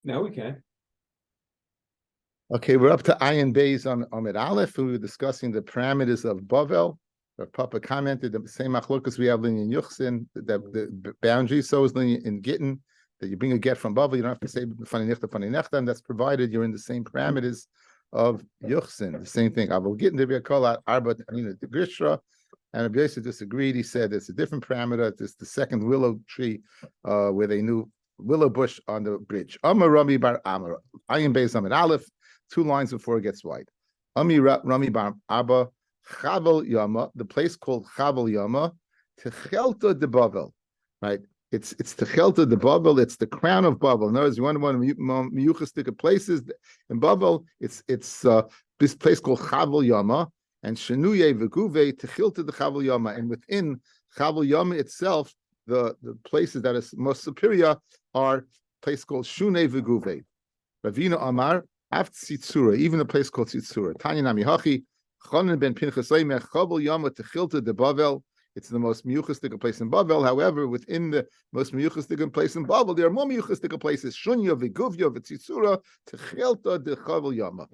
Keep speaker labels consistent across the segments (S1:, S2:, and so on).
S1: Now we can.
S2: Okay, we're up to Ayin Beis on Amid Aleph. We were discussing the parameters of Bavel. Our Papa commented the same machlokas we have in Yuchsin, the boundary. So is in Gittin, that you bring a get from Bavel, you don't have to say Fani Nechta, and that's provided you're in the same parameters of Yuchsin. The same thing. Aval Gittin, there be a call out Arba Tanina de Grishra, and Rabbi Yosef disagreed. He said it's a different parameter. It's the second willow tree where they knew willow bush on the bridge. Amar Rami Bar Amar, Ayin Beis Amid Aleph. 2 lines before it gets wide. Ami Rami Bar Abba Chavel Yama, the place called Chavel Yama, Techelta de Bavel, right? It's Techelta de Bavel. It's the crown of Bavel. In other words, you want one miyuchastic places in Bavel. It's this place called Chavel Yama and Shenuye Veguve Techelta de Chavel Yama, and within Chavel Yama itself, the places that is most superior are a place called Shune Veguve. Ravina Amar. Even a place called Tzitzura. Tanya Nami Hachi, Chonin ben Pinchas Leimech, Chavel Yama Techilta de Bavel. It's the most miyuchastic place in Bavel. However, within the most miyuchastic place in Bavel, there are more miyuchastic places. Shunya, Viguvya, Tzitzura, Techilta de Chavel Yama.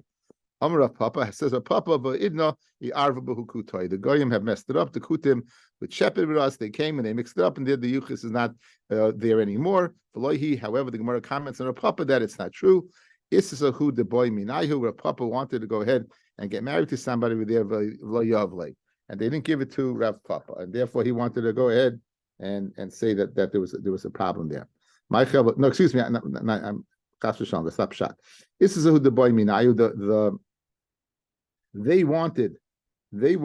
S2: Amar Papa says, Papa, Idna, the Goyim have messed it up. The Kutim with shepherd with us, they came and they mixed it up, and the Yuchas is not there anymore. However, the Gemara comments on Papa that it's not true. Isasahu the boy Minayu, where Papa wanted to go ahead and get married to somebody with their Vlayavle, and they didn't give it to Rav Papa, and therefore he wanted to go ahead and say that there was a problem there. No, excuse me, I'm Kashrashon, the stop shot. Isasahu the boy Minayu, they wanted the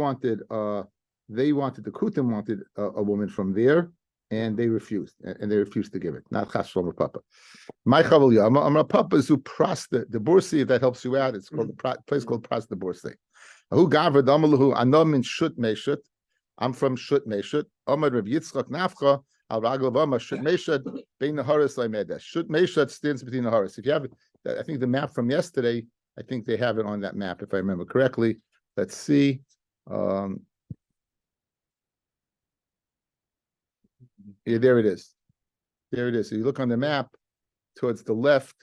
S2: Kutim wanted a woman from there, and they refused to give it. Not Chas Shlomo Papa. My Chavel Yama, Amar Papa is who pras the Bursi, if that helps you out. It's called a place called Pras the Bursi. Who gavra damalahu anom in Shut Meshut. I'm from Shut Meshut. Amar Rav Yitzchak Nafcha al Raglav Amar Shut Meshut bein the Haris Laimedes. Shut Meshut stands between the Haris. If you have it, I think the map from yesterday, I think they have it on that map if I remember correctly. Let's see. Yeah, there it is. There it is. So you look on the map towards the left,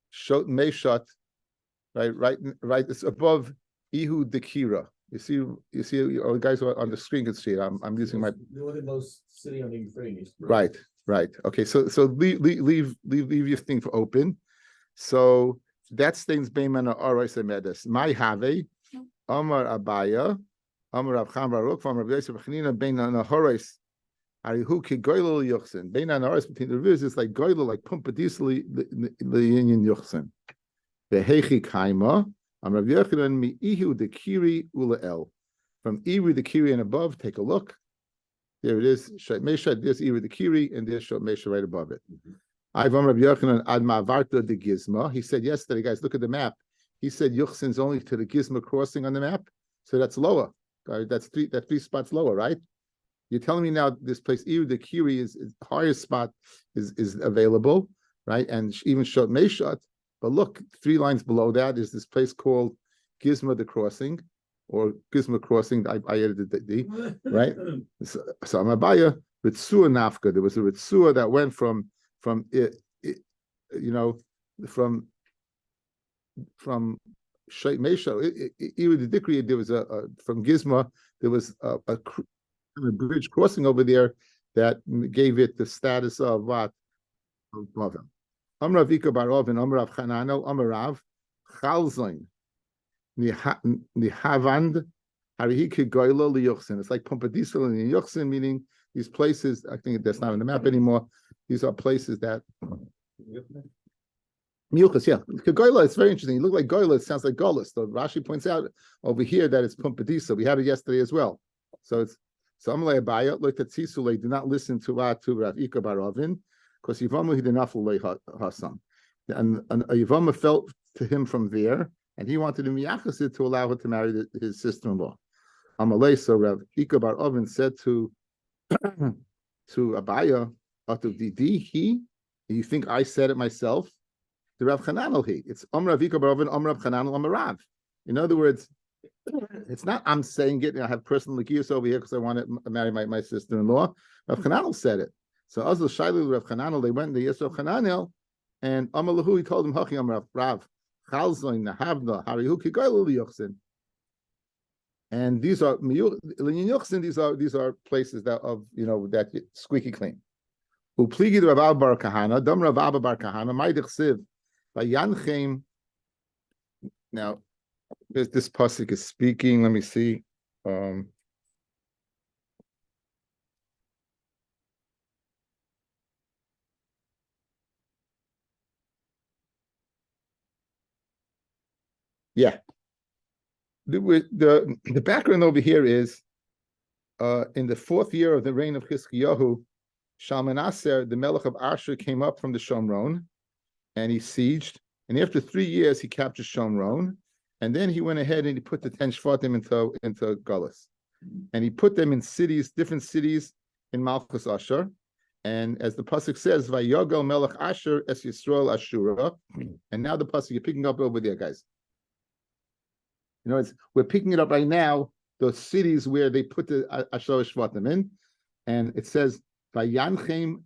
S2: Shot Meshut, right. It's above Ihu Dekira. You see, oh, guys on the screen can see it. I'm using my
S3: northernmost city on the Euphrates.
S2: Right. Okay, so leave your thing for open. So that stains Beimana Arais Emedes. My Have Amar Abaya, Amar Rav Cham Baruch, from Rav Yosef Chanina Beimana Horais. Arihu ki goylo yuchsin. Bein anaris between the rivers is like goylo, like pumpadisli the union yuchsin. The hechi kaima. I'm Rav Yochanan mi ihu the kiri ulael. From iru the kiri and above, take a look. There it is. Shat mesha. There's iru the kiri, and there's shot mesha right above it. I've Rav Yochanan ad ma'avarta de gizma. He said yesterday, guys, look at the map. He said yuchsin's only to the gizma crossing on the map, so that's lower. That's three spots lower, right? You're telling me now this place, Iru the Kiri is highest spot is available, right? And even Shot Meshut. But look, 3 lines below that is this place called Gizma the Crossing, or Gizma Crossing. I edited the D, right? So Amabaya Ritzua Nafka. There was a Ritzua that went from Shot Meshut. Iru the Dikri. There was from Gizma. There was a bridge crossing over there that gave it the status of what? Bavel. Amrav Vika Barov and Amrav Chanano, Amarav, Chalzoin, Nihavand, Harihiki Goylo Liyuchsin. It's like Pompadisel and Yuchsin, meaning these places, I think that's not on the map anymore. These are places that. Miyuchas, yeah. Goyla, it's very interesting. You look like Goyla, it sounds like Golas. So Rashi points out over here that it's Pompadisa. We had it yesterday as well. So it's. So Amalei Abaya looked at Tzisule, do not listen to Rav Ika Barovin, because Yivama he did not follow Hasam. And Yivama felt to him from there, and he wanted to miyachasid to allow her to marry his sister-in-law. Amalei, so Rav Ika Barovin said to Abaya, you think I said it myself? The Rav Chananel he. It's Rav Ika Barovin, Rav Chananel, Amarav. In other words, it's not I'm saying it. I have personal likiyus over here because I want to marry my sister-in-law. Rav Chananel said it. So Azal Shailu Rav Chananel, they went to Yisrael Chananel, And Amalahu, he told him, Hachi Amrav, Rav, Chalzoin, Nahavna, Harihu Kigoylu Yochsin. And these are these are places that that squeaky clean. Upligi Rav Abba Bar Kahana, Dam Rav Abba Bar Kahana, Maidich Siv, Vayanchem. Now, this pasuk is speaking. Let me see. Yeah. The background over here is in the 4th year of the reign of Chizkiyahu, Shalmaneser, the Melech of Ashur, came up from the Shomron, and he sieged. And after 3 years, he captured Shomron, and then he went ahead and he put the 10 Shvatim into Galus, and he put them in cities, different cities in Malchus Ashur. And as the pasuk says, "Vayogal Melech Ashur es Yisrael Ashura," and now the pasuk you're picking up over there, guys. We're picking it up right now, the cities where they put the Ashur Shvatim in, and it says, Vayanchem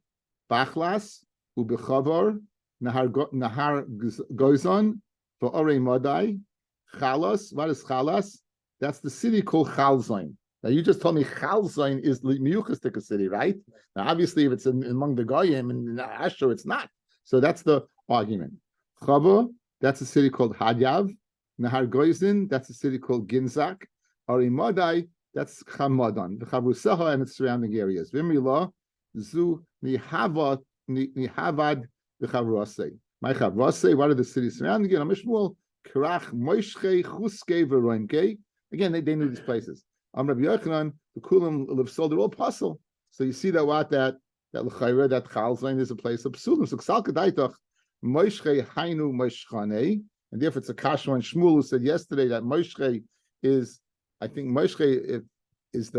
S2: Bachlas Ubechavor Nahar Gozon Va'orei Madai Chalas. What is Chalas? That's the city called Chalzain. Now you just told me Chalzain is the Miyuchistic city, right? Now obviously if it's among the Goyim and Ashur, it's not. So that's the argument. Chava, that's a city called Hadyav. Nahar Gozin, that's a city called Ginzak. Orei Madai, that's Chamadan, the Chavusaha and its surrounding areas. Vimrilah, Zu Nihavad the Chavrase. My Chavrase, what are the cities surrounding it? Amishmul, Krach, Moishche, Chuske, Veroinke. Again, they knew these places. Rabbi Yochanan, the Kulam live sold, they're all puzzle. So you see that L'chayra, that Chalzain is a place of Psulim. So Ksal Kedaitach, Moishche, Hainu, Moishchane. And therefore, it's a Kashma and Shmuel who said yesterday that Moishche is, I think Moishche is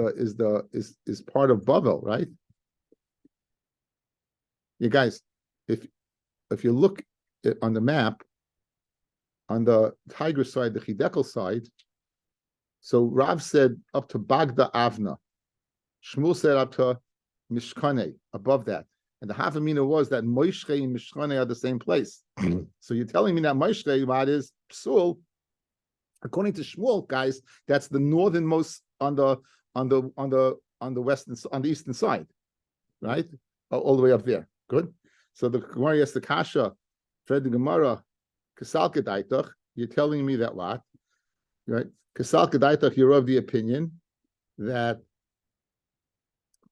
S2: part of Bavel, right? You guys, if you look on the map, on the Tiger side, the Chidekel side, so Rav said up to Bagda Avna, Shmuel said up to Mishkane, above that. And the Havamina was that Moishche and Mishkane are the same place. So you're telling me that Moishche, what is Psul? According to Shmuel, guys, that's the northernmost on the eastern side, right? All the way up there. Good. So the Gemara asks the Kasha, Fred the Gemara, Kasal Kedaitach, you're telling me that what? Right? Kasal Kedaitach, you're of the opinion that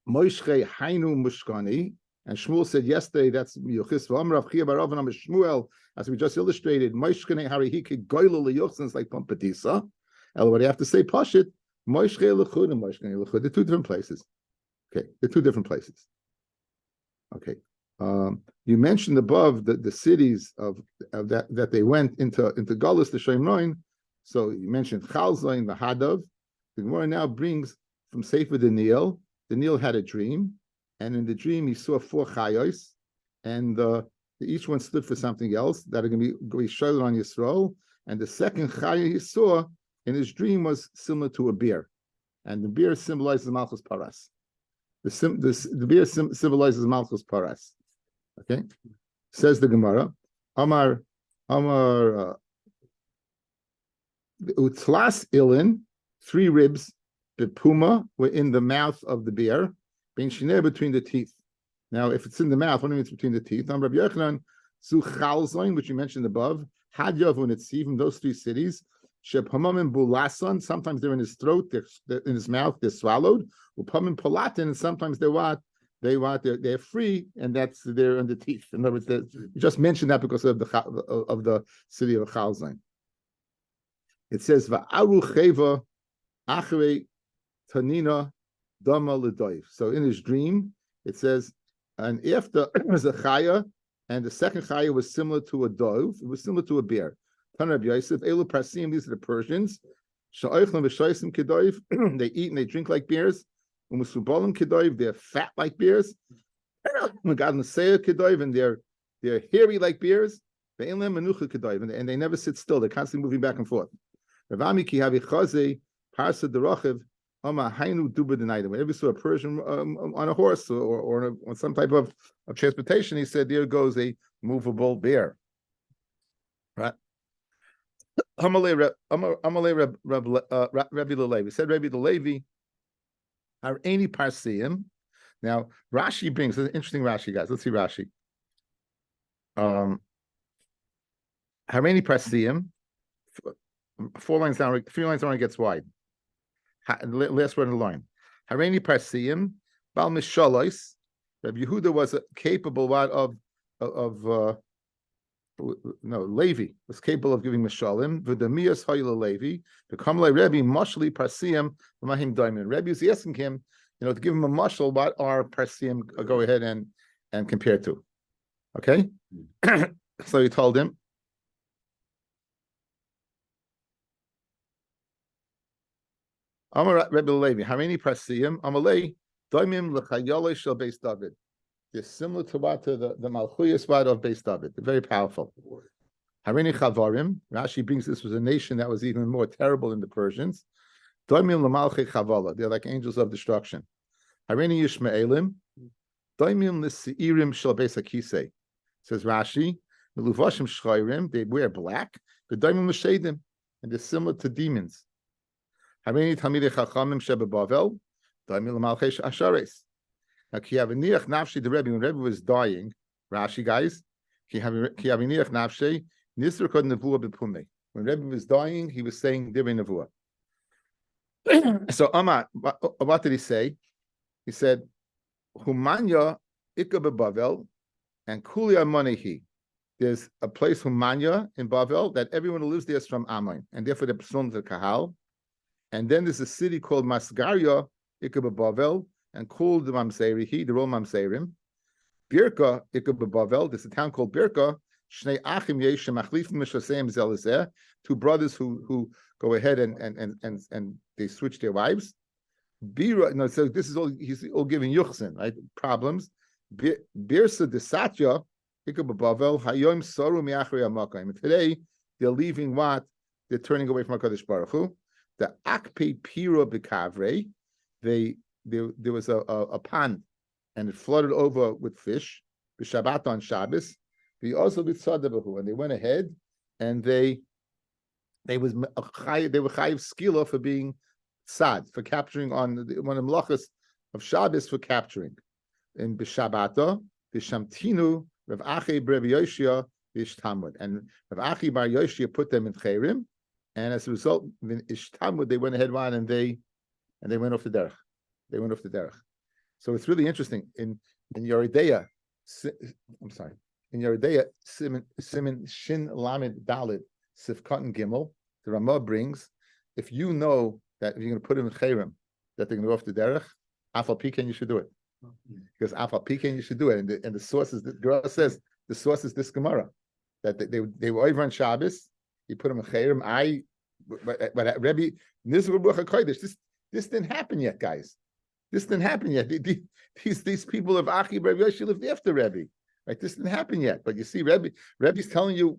S2: Moishche Hainu Mushkani, and Shmuel said yesterday that's Yuchis V'Amrav Chia Baravanam Shmuel, as we just illustrated, Moishkene Harihike Goylo Leyuchsens like Pampatisa. And what do you have to say? Pashit, Moishche Lechud and Moishkene Lechud. They're two different places. Okay, they're two different places. Okay. You mentioned above the cities of that they went into Galus, the Shemroin. So you mentioned Chalzain, the Hadav. The Gemara now brings from Sefer Daniel. Daniel had a dream, and in the dream he saw 4 chayos, and each one stood for something else that are going to be shown on Yisrael. And the second chaya he saw in his dream was similar to a bear, and the bear symbolizes Malchus Paras. The bear symbolizes Malchus Paras. Okay, says the Gemara, Amar Utlas Ilin, 3 ribs, the puma were in the mouth of the bear, being shineh between the teeth. Now, if it's in the mouth, what do you mean it's between the teeth? Rabbi Yochanan, Zu Chalzain, which you mentioned above, Hadyav and Etzivim, those 3 cities, Sheb Hamamim Bulasan, sometimes they're in his throat, they're in his mouth, they're swallowed. Upamim Palatin, and sometimes they're free, and they're in the teeth. In other words, you just mentioned that because of the city of Chalzain. It says Va'aru Cheva Achrei Tanina Dama L'Doiv. So in his dream, it says, and after was a chaya, and the second chaya was similar to a dove, it was similar to a bear. Tan Rabbi Yosef, Elu Prasim, these are the Persians. Sha'oichlem v'shoisim kedoiv, they eat and they drink like bears. Umusubolim kedoiv, they're fat like bears. Megadon seir kedoiv, and they're hairy like bears. Ve'enlem menucha kedoiv, and they never sit still. They're constantly moving back and forth. Ravami ki havi chaze parsa derochev ama hainu duba denaidim. Whenever you saw a Persian on a horse or on some type of transportation, he said, there goes a movable bear. Right? Amalei Rabbi Levi said Rabbi Levi, our any parseim. Now Rashi brings an interesting Rashi, guys. Let's see Rashi. Hareni parseim. 4 lines down, 3 lines down, it gets wide. Last word in the line. Hareni parseim bal mishalois. Rabbi Yehuda was capable Levi was capable of giving mishalim. V'damias hayla Levi. Become like Rebbe mashli parseim v'mahim daimon. Rebbe was asking him, to give him a mashal. What are parseim? Go ahead and compare to. Okay, so he told him. Amar Rebbe Levi, Harini Parseim, Amalei, Daimim L'chayole Shel Beis David. They're similar to the Malchuyas Vada of Beis David. They're very powerful. Harini Chavarim, Rashi brings this was a nation that was even more terrible than the Persians. Daimim L'malchei Chavala. They're like angels of destruction. Harini Yishmaelim, Daimim L'seirim Shel Beis Akisei. Says Rashi, Meluvashim Shchayrim, they wear black, but Daimim L'shedim, and they're similar to demons. Harini Talmidei Chachamim Shebebavel, Daimim L'malchei Ashares. Now, ki haviniach nafshi, the Rebbe, when Rebbe was dying, Rashi guys, ki haviniach nafshi, nisr kod nevuah bepume. When Rebbe was dying, he was saying divrei nevuah. So Amar, what did he say? He said, Humanya ikka bebavel and kulia monehi. There's a place Humanya in Bavel that everyone who lives there is from Ammon, and therefore they're psalm to Kahal. And then there's a city called Masgaria ikka bebavel, and called the Mamserihi, the Rol Mamserim. Birka, Bavel, there's a town called Birka, Shnei Achim Yeshem Achlifim Mishasem Zelazeh, 2 brothers who go ahead and they switch their wives. Bira, so this is all, he's all giving Yuchsin, right? Problems. Birsa de Satya, Bavel, Hayom Soru Miachri Amakayim. Today, they're leaving what? They're turning away from HaKadosh Baruch Hu. The Akpe Pira Bekavre, there was a pond, and it flooded over with fish. B'Shabbat on Shabbos, also with Sadabahu, and they went ahead and they were chayiv skila for being sad, for capturing on one of the melachos of Shabbos for capturing. In B'Shabbata, B'Shamtinu, Rav Achi Bar Yoshia B'Ishtamud, and Rav Achi Bar Yoshia put them in Cherim, and as a result, in Ishtamud they went ahead and they went off the derech. They went off the derech. So it's really interesting. In Yeridea, in Yeridea, Simin Shin Lamed Dalit Sifkat and Gimel, the Ramah brings, if you know that if you're going to put them in Cherem, that they're going to go off the derech, Afal Piken, you should do it. Because Afal Piken, you should do it. And the source is, the Gemara says, the source is this Gemara, that they were over on Shabbos, you put them in Cherem. But Rebbe, this didn't happen yet, guys. This didn't happen yet. These people of Achi Bar Yoshi lived after Rebbe, right? This didn't happen yet. But you see, Rebbe's telling you,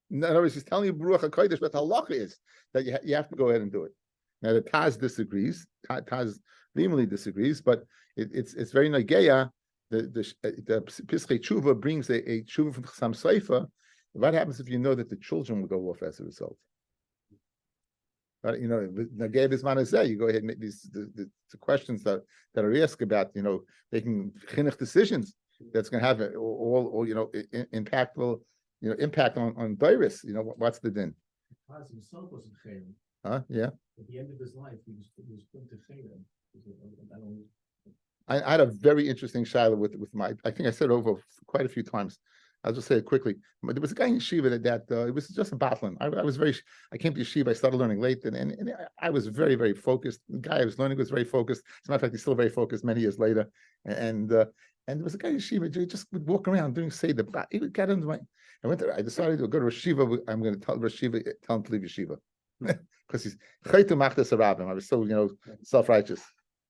S2: in other words, he's telling you Baruch HaKodesh, what the halacha is, that you have to go ahead and do it. Now the Taz disagrees. Taz vehemently disagrees, but it's very nageya. The Pischei Tshuva brings a Tshuva from Chassam Sofer. What happens if you know that the children will go off as a result? But you go ahead and make these the questions that are asked about making chinuch decisions that's going to have all impactful impact on Dairis. What's the din?
S3: Kaz himself was in Chayim.
S2: Huh? Yeah.
S3: At the end of his life, he was put to Chayim.
S2: I had a very interesting shaila with my. I think I said it over quite a few times. I'll just say it quickly. But there was a guy in yeshiva that it was just a battling. I came to yeshiva, I started learning late, and I was very, very focused. The guy I was learning was very focused. As a matter of fact, he's still very focused many years later. And there was a guy in yeshiva who just would walk around doing seder. He got into my. I decided to go to yeshiva. I'm going to tell yeshiva, tell him to leave yeshiva. Because he's chaytu machtas arabim. I was so self-righteous.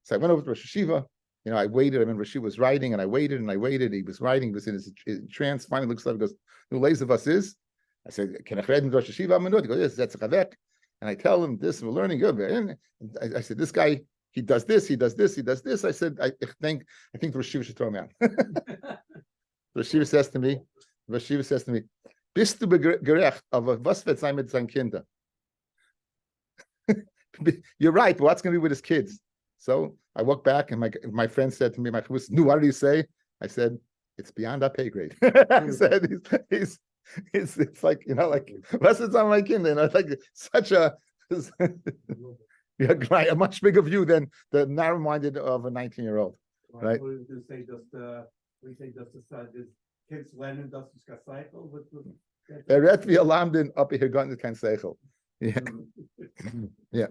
S2: So I went over to Rosh Yeshiva. I waited. I remember she was writing, and I waited, and I waited. He was writing. He was in his trance. Finally, looks up. He goes, "Who lays of us is?" I said, "Can I read in Rosh Yeshiva?" He goes, "Yes, that's a chavek." And I tell him this. We're learning good. And I said, "This guy, he does this. He does this. He does this." I said, "I think the Rosh Yeshiva should throw him out." The Rosh Yeshiva says to me, Rosh Yeshiva says to me, "Bist du gerecht, aber was wird sein mit seinen Kindern?" You're right, but what's going to be with his kids? So I walked back, and my friend said to me, "My no, what did he say?" I said, "It's beyond our pay grade." I said, "It's like like what's it on my kid?" And I like such a a much bigger view than the narrow-minded of a 19-year-old. Right.
S1: We say just this kids learning das is cycle with
S2: Eret vi alamdin up here going to kan seichel. Yeah. Yeah.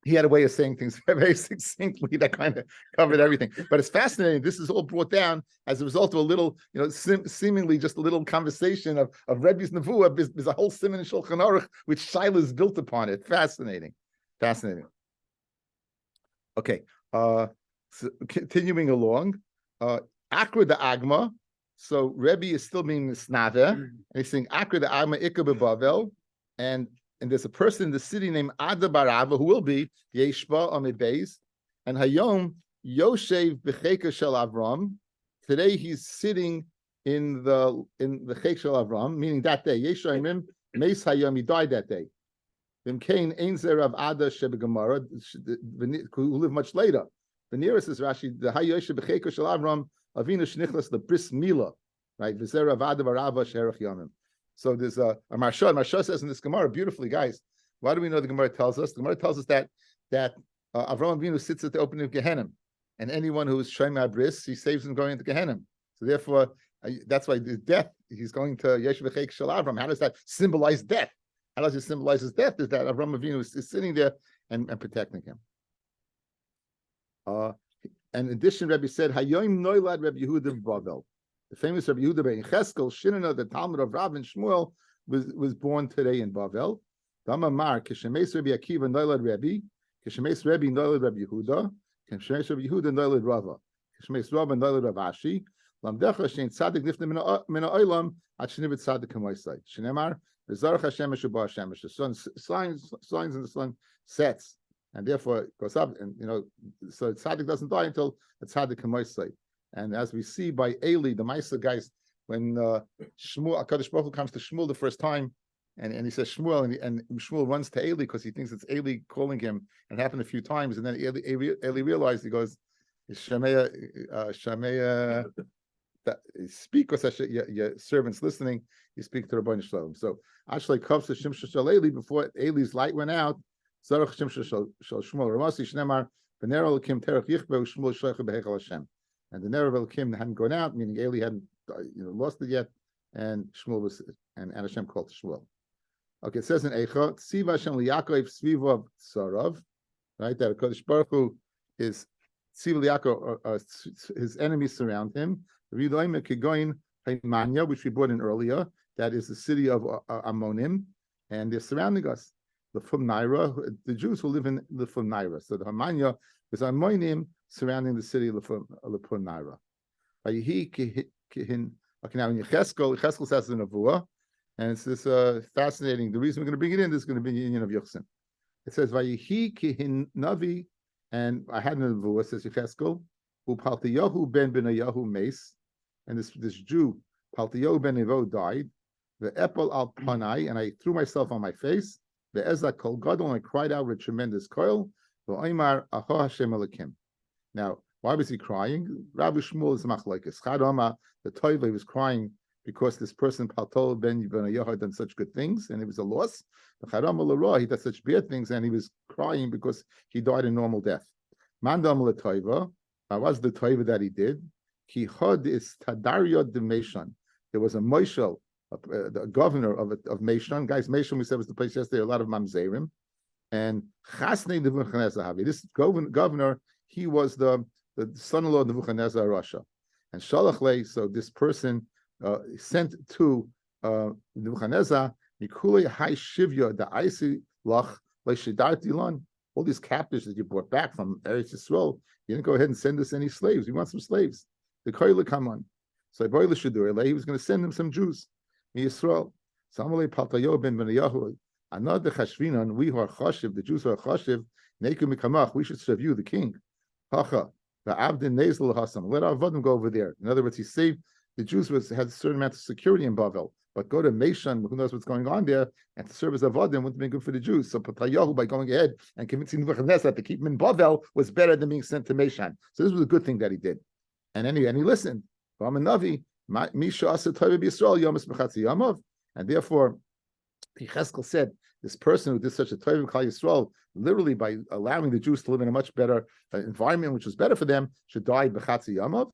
S2: He had a way of saying things very succinctly that kind of covered everything. But it's fascinating. This is all brought down as a result of a little, seemingly just a little conversation of Rebbe's Nevuah. There's a whole siman in Shulchan Aruch which Shaila is built upon it. Fascinating. Okay. So continuing along. Akra the Agma. So Rebbe is still being Misnave. And he's saying Akra the Agma Ikka beBavel. And there's a person in the city named Ada Barava who will be Yeshba Amid Beis, and Hayom Yoshev Becheka Shel Avram. Today he's sitting in the Chek Shel Avram, meaning that day. Yeshayimim Meis Hayom, he died that day. Vimkein Ein Zer Rav Ada Shebegamara, who lived much later. The nearest is Rashi, the Hayoshev Becheka Shel Avram Avinu Shnichlas the Bris Mila, right? V'zer Rav Ada Barava Sherach Yomim. So there's a Marsha. Marsha says in this Gemara beautifully, guys. Why do we know the Gemara tells us? The Gemara tells us that Avraham Avinu sits at the opening of Gehenna, and anyone who is Shem Abris, he saves him going into Gehenna. So therefore, that's why the death. He's going to Yesh V'Chek Shel Avram. How does that symbolize death? How does it symbolize his death? Is that Avraham Avinu is sitting there and protecting him? And in addition, Rabbi said, Hayoim Noilad Rabbi Yehuda Bavel. The famous Rabbi Yehuda ben Cheskel, Shinana, the Talmud of Rav and Shmuel, was born today in Bavel. Damamar, Keshemes Rabbi Akiva Noilad Rabbi, Keshemes Rabbi Noilad Rabbi Yehuda, Keshemes Rabbi Yehuda Noilad Rava, Keshemes Rava Noilad Rav Ashi, Lamdecha Shein Tzadik Nifne Mina Oilam, At Shnibit Tzadik Kamoisai. Shnemar, V'zarach Hashem Shabbat Hashem. The sun signs and the sun sets, and therefore it goes up, and so Tzadik doesn't die until the Tzadik Kamoisai. And as we see by Eli, the Maisa guys, when Shmuel, HaKadosh Baruch Hu comes to Shmuel the first time, and he says Shmuel, and Shmuel runs to Eli because he thinks it's Eli calling him. And it happened a few times, and then Eli realized, he goes, Shameya, speak, because your servant's listening, you speak to Rabbi Shalom. So actually, Kavsa Shimshah Shal Eli, before Eli's light went out, Zarach Shimshah Shal Shmuel Ramasi Shnemar, Benero Lakim Terech Yichbe, Shmuel Shlecha Behechel Hashem. And the Nerav Kim hadn't gone out, meaning Eli hadn't lost it yet, and Shmuel was and Hashem called to Shmuel. Okay, it says in Eicha, Tziva Hashem liYaakov Svivav Tzarav, right? That Kodesh Baruch Hu is Tziva liYaakov, his enemies surround him. Ridoim Kigoin Haimanya, which we brought in earlier, that is the city of Ammonim, and they're surrounding us. The Naira, the Jews who live in the Naira. So the Hamanya is Ammonim, surrounding the city of Lepun Naira. Okay, now in Yecheskel says the Nevuah, and it's this fascinating. The reason we're going to bring it in, this is going to be the union of Yochsin. It says Vayihi Kihin Navi, and I had a Nevuah, says Yecheskel, who Paltiyahu ben Benayahu Mace, and this Jew Paltiyahu ben Evo died. The Epel al Panai, and I threw myself on my face. The Ezra Kol Gadol, and I cried out with tremendous coil. The Oimar Aho Hashem Elokim. Now, why was he crying? Rabbi Shmuel is machlokes. Chadama, the Toiva, was crying because this person, Paltol ben Yehuda, had done such good things, and it was a loss. The Chadama L'Ra, he does such bad things, and he was crying because he died a normal death. Mandam L'Toiva, what was the Toiva that he did? Ki Hod is Tadaryot de Meshon. There was a Moshel, the governor of Meshon. Guys, Meshon, we said, was the place yesterday, a lot of Mamzerim. And Chasnei Nebuchadnezzar, this governor, he was the son-in-law of Nebuchadnezzar Russia. And Shalachle, so this person sent to Nebuchadnezzar, Nikulei Hai Shivya, the Isi Lach, Leishidartilon, all these captives that you brought back from Eretz Yisrael, you didn't go ahead and send us any slaves. We want some slaves. The Koyle come on. So he was going to send them some Jews. Yisrael. Samalei Paltayo ben Benayahu. Another Chashvinan, we who are Chashiv, the Jews who are Chashiv, Neku Mikamach, we should serve you, the king. Hacha, the Abdin Nezel Hasam. Let our Vadim go over there. In other words, he saved the Jews had a certain amount of security in Bavel. But go to Meshan, who knows what's going on there, and to serve as avodim wouldn't be good for the Jews. So Patayahu, by going ahead and convincing Nebuchadnezzar to keep him in Bavel, was better than being sent to Meshan. So this was a good thing that he did. And he listened. And therefore, Yecheskel said, this person who did such a Torah Klal Yisrael, literally by allowing the Jews to live in a much better environment, which was better for them, should die b'chatzi yamav.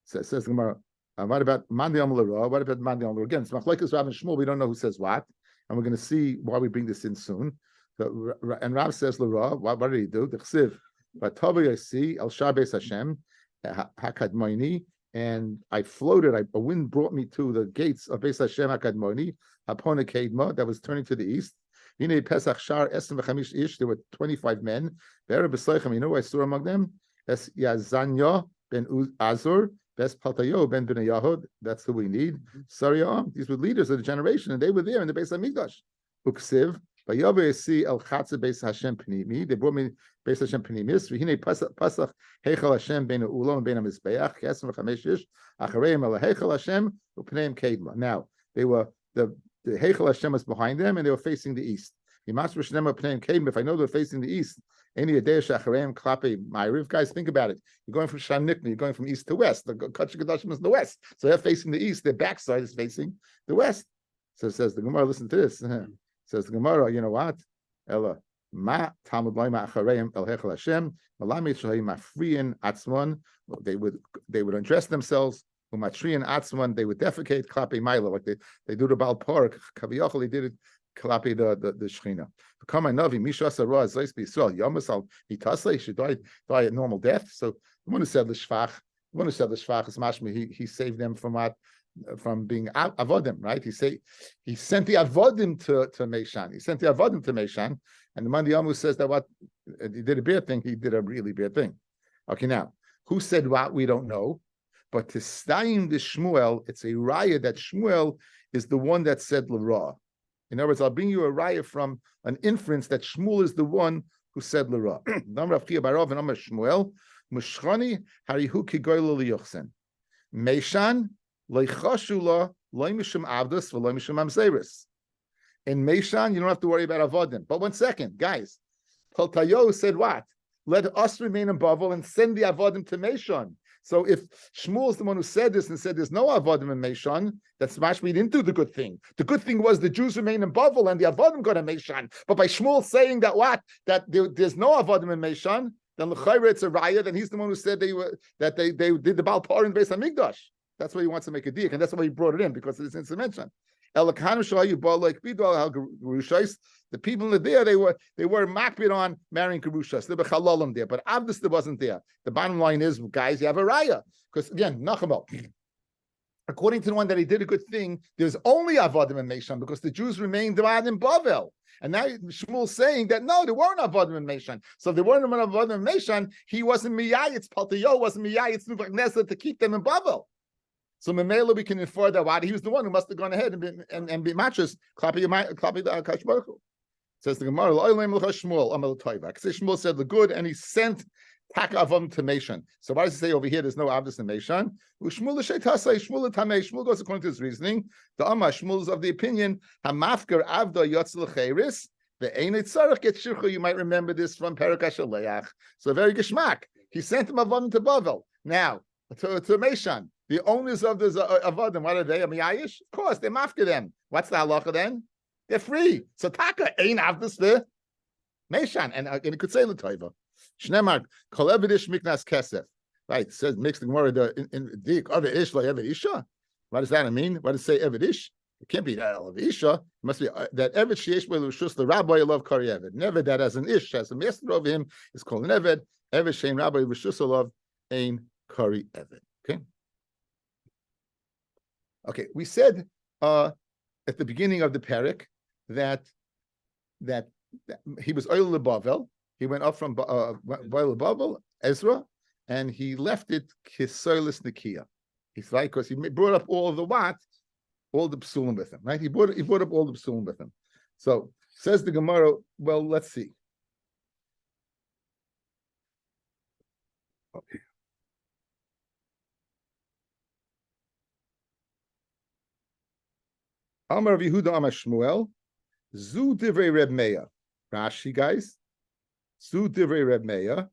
S2: So it says the Gemara. What about Mandi Am L'Ra? What about Mandi Am L'Ra? Again, it's Machlekes Rav and Shmuel. We don't know who says what, and we're going to see why we bring this in soon. And Rav says L'Ra. What did he do? The Chsiv. V'Tavei Yasi El Shabes Hashem Hakadmoni. And I floated. A wind brought me to the gates of Beis Hashem Hakadmoni. Upon a Kedma that was turning to the east. Yine Pesach Shar Esem V'Chamish Ish. There were 25 men. Be'er B'Sleichem. You know who I saw among them? Es Yazanya ben Azur. Best Paltayo ben Yahud, that's who we need. Sariyah, these were leaders of the generation, and they were there in the Beis Hamikdash. Uksiv, Vayavesi El Chatze Beis Hashem Pnimi. They brought me Beis Hashem Pnimis. V'hinei Pasach Heichal Hashem ben Ulam ben Hamizbeach. Kesem v'Chamesh Ish. Achareim El Heichal Hashem uPneim Kedma. Now they were the Heichal Hashem was behind them, and they were facing the east. If I know they're facing the east, any Klape, guys, think about it. You're going from Shamnikni, you're going from east to west. The Kachik Kidushin is the west. So they're facing the east, their backside is facing the west. So says the Gemara, listen to this. Says the Gemara, you know what? Ella, Ma Talmud Laima Achareim El Hechel Hashem, Malami Shahim Mafriyan Atzman. They would undress themselves. Umatriyan Atzman, they would defecate Klape Maila, like they do the Baal Pork. Kaviyachal, they did it. Klapi the Shechina. Become a Navi, Misha Sarah, Zeis B'Yisrael, Yomasal, Hitasa, he should die a normal death. So the one who said L'Shvach is mashma, he saved them from being avodim, right? He sent the avodim to Meshan. He sent the avodim to Meshan, and the Mandi Yamu says that what he did a bad thing, he did a really bad thing. Okay, now who said what we don't know, but to Stayim the Shmuel, it's a raya that Shmuel is the one that said L'Ra. In other words, I'll bring you a raya from an inference that Shmuel is the one who said L'Ra. Namar Avchia Barov and Amar Shmuel, Mushchani Harihu Kigoylo Liyochsen. Meshan Leichashula Loimishim Avdus V'Loimishim Amzeris. In Meshan, you don't have to worry about avodim. But 1 second, guys. Paltayo said what? Let us remain in Bavel and send the avodim to Meshan. So if Shmuel is the one who said this and said there's no avodim in Meshan, that's mashma, we didn't do the good thing. The good thing was the Jews remain in Bavel and the avodim go to Meshan. But by Shmuel saying that there's no avodim in Meshan, then l'chayre it's a raya. Then he's the one who said they did the Baal Par in Beis Hamikdash. That's why he wants to make a deal, and that's why he brought it in because it's in mention. The people there, they were makbid on marrying Kerushas. They were chalalim there, but Avdus wasn't there. The bottom line is, guys, you have a raya. Because again, Nachamel, according to the one that he did a good thing, there's only avodim in Meshan because the Jews remained in Bavel. And now Shmuel's saying that no, there weren't avodim in Meshan. So if there weren't avodim in Meshan, he wasn't miyayitz, Paltayo wasn't miyayitz Nebuchadnezzar to keep them in Bavel. So Memela, we can infer that what he was the one who must have gone ahead and be matches. Klapi the Kashbaruch. Says the Gemara, Shmuel said the good, and he sent Takavim to Meshan. So why does he say over here there's no Avdus in Meshan? Shmuel goes according to his reasoning. The Amma Shmuel is of the opinion Hamafker Avda Yotzil Chayris. The Einit Tzarech get Shirchu. You might remember this from Perek HaShaleach. So very geschmack. He sent him Avim to Bavel. Now to Meshan. The owners of the avodim, what are they? A miyayish? Of course, they mafka them. What's the halacha then? They're free. So taka ain't avdus the Meshan, and it could say l'toiva. Shnemar kol evedish miknas kesef. Right, it says makes the Gemara in dik other ish like evedisha. What does that mean? What does it say evedish? It can't be that evedisha. It must be that eved sheyesh belushus the rabbi love kari eved. Never that as an ish as a master of him is called an eved. Eved shein rabbi lushus love ein kari eved. Okay. Okay, we said at the beginning of the parak that he was Oil Bavel. He went up from Oil Bavel, Ezra, and he left it Kisoilis Nikia. He's right because he brought up all the psulim with him. Right? He brought up all the psulim with him. So says the Gemara. Well, let's see. Okay. Amar Rav Yehuda Amar Shmuel, Zu Divrei Reb Meir. Rashi, guys. Zu Divrei Reb Meir.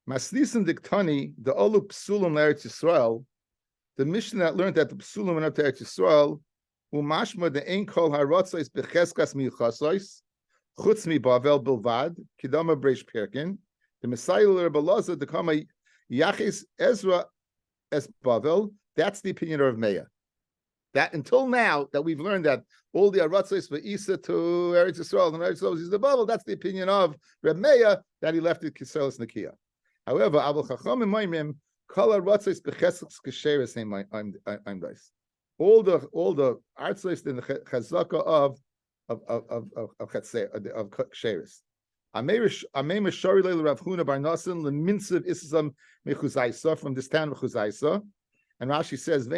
S2: Maslisim Diktani, the Olu Psulim L'Eretz Yisrael, the mission that learned that the Psulim went up to Eretz Yisrael, Umashma the Ein Kol Harotzos Becheskas Michasos, Chutz Mi Bavel Bilvad, Kidama Breish Perkin, the Messiah Rebbe Lazar, the Kama Yachis Ezra Es Bavel. That's the opinion of Meir. That until now that we've learned that all the Aratzos for Isa to Eretz Yisrael and Eretz Yisrael is the Bavel. That's the opinion of Reb Meir that he left it Kiselis Nakia. However, Abul Chacham and Maimim Kol Aratzos Becheskas Kesheres I'm dice. All the Aratzos in the Chazaka of Kesheres. Amei Meshari Leil Rav Huna Bar Nasan Leminsiv Isam Mechuzaisa from this town of Mechuzaisa. And Rashi says,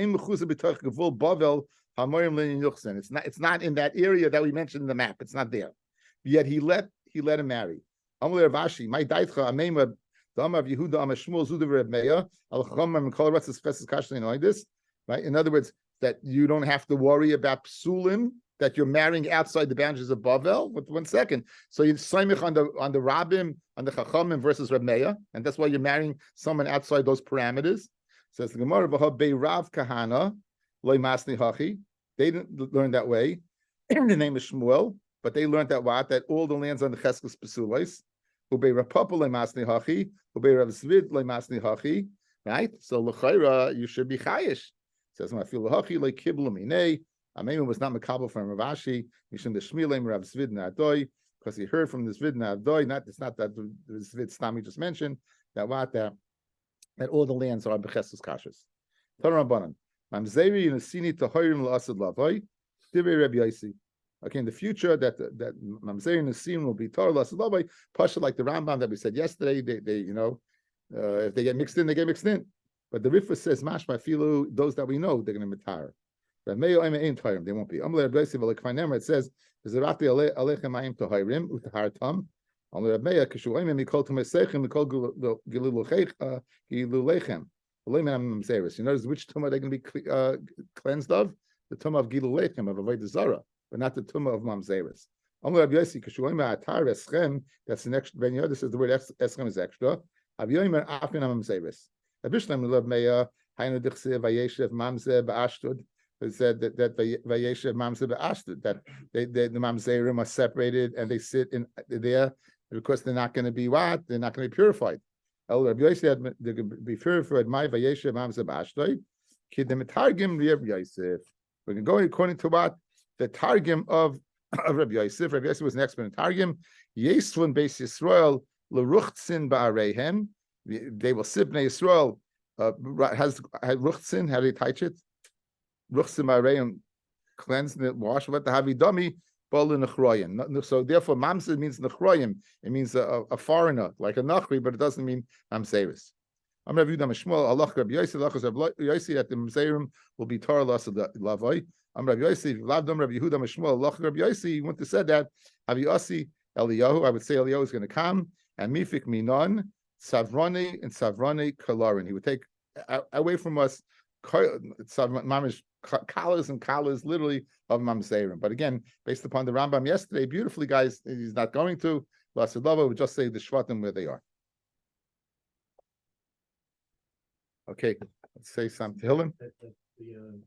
S2: it's not in that area that we mentioned in the map. It's not there. Yet he let him marry. My right? In other words, that you don't have to worry about psulim, that you're marrying outside the boundaries of Bavel. With 1 second. So you're saimich on the Rabbim, on the Chachamim versus Reb Meir, and that's why you're marrying someone outside those parameters. Says the Gemara, Rav Kahana, Loy Masni Hachi. They didn't learn that way. The name is Shmuel, but they learned that all the lands on the Cheskes Pesulis. Ubei Rav Papa Loy Masni Hachi, Ubei Rav Zvid Loy Masni Hachi. Right? So L'chaira, you should be chayish. Says Mafil Hachi Loy Kiblu Minei. Amem was not makabel from Rav Ashi. Mishum the Shmilem Rav Zvid Nadoy, because he heard from the Zvid Nadoy. It's not that the Zvid Stami just mentioned that all the lands are bechestus kashas. Tarabanan. Mamzeri Nasini Tahirim La'asad Lavoi. Divrei Rabbi Yosi. Okay, in the future that Mamzeri Nasim will be Torah La'asad Lavoi. Pasha like the Rambam that we said yesterday. They if they get mixed in, they get mixed in. But the Rifah says Mashma Filu, those that we know they're going to retire. But Mayo Aim Tahirim, they won't be. Amle Rabbi Yosi V'Lekvanemer. It says Zerati Alechem Aim Tahirim Utahar Tam. Only Rabbi Kishuayim Mikol Tumesechem Mikol Gilulechem. You notice which tumah they're going to be cleansed of? The tumah of Gilulechem of Avodah Zarah, but not the tumah of Mamzeres. Only Rabbi Yossi Kishuayim Atar Eschem. That's the next. Ben Yoda says the word Eschem is extra. Rabbi Yomer Afin Mamzeres. Abishlam Lov Meya Hainu Dichse Vayeshev Mamze Ba'ashdod. It said that Vayeshev Mamze Ba'ashdod, that the Mamzerim are separated and they sit in there. Because they're not going to be what? They're not going to be purified. El Rabbi Yosef, they're going to be purified. My Vayeshev Mamze Ba'ashdoi. Kidem Targim Rabbi Yosef. We're going to go according to what the Targim of Rabbi Yosef. Rabbi Yosef was an expert in Targim. Yesvun Beis Yisrael L'Ruchtzin Ba'areihem. They will sit in Yisrael. Has Ruchtzin? How do you touch it? Ruchtzin Ba'areihem. Cleanse it, wash it. The Havidami. So therefore, mamzer means nechroyim. It means a foreigner, like a nachri, but it doesn't mean mamzeris. I'm Rabbi Yehuda Mishmuel. Allah Rabbi Yosef. Allah Rabbi Yosef that the mamzerim will be Torah lasad lavoi. I'm Rabbi Yosef. Lavdom Rabbi Yehuda Mishmuel. Allah Rabbi Yosef. He wouldn't have said that. Avi Yossi Eliyahu. I would say Eliyahu is going to come and mifik minon savrani and savrani kalarin. He would take away from us mamish collars and collars, literally of mamzerim. But again, based upon the Rambam yesterday, beautifully, guys, he's not going to. Lasadava would just say the shvatim where they are. Okay, let's say some Tehillim.
S3: The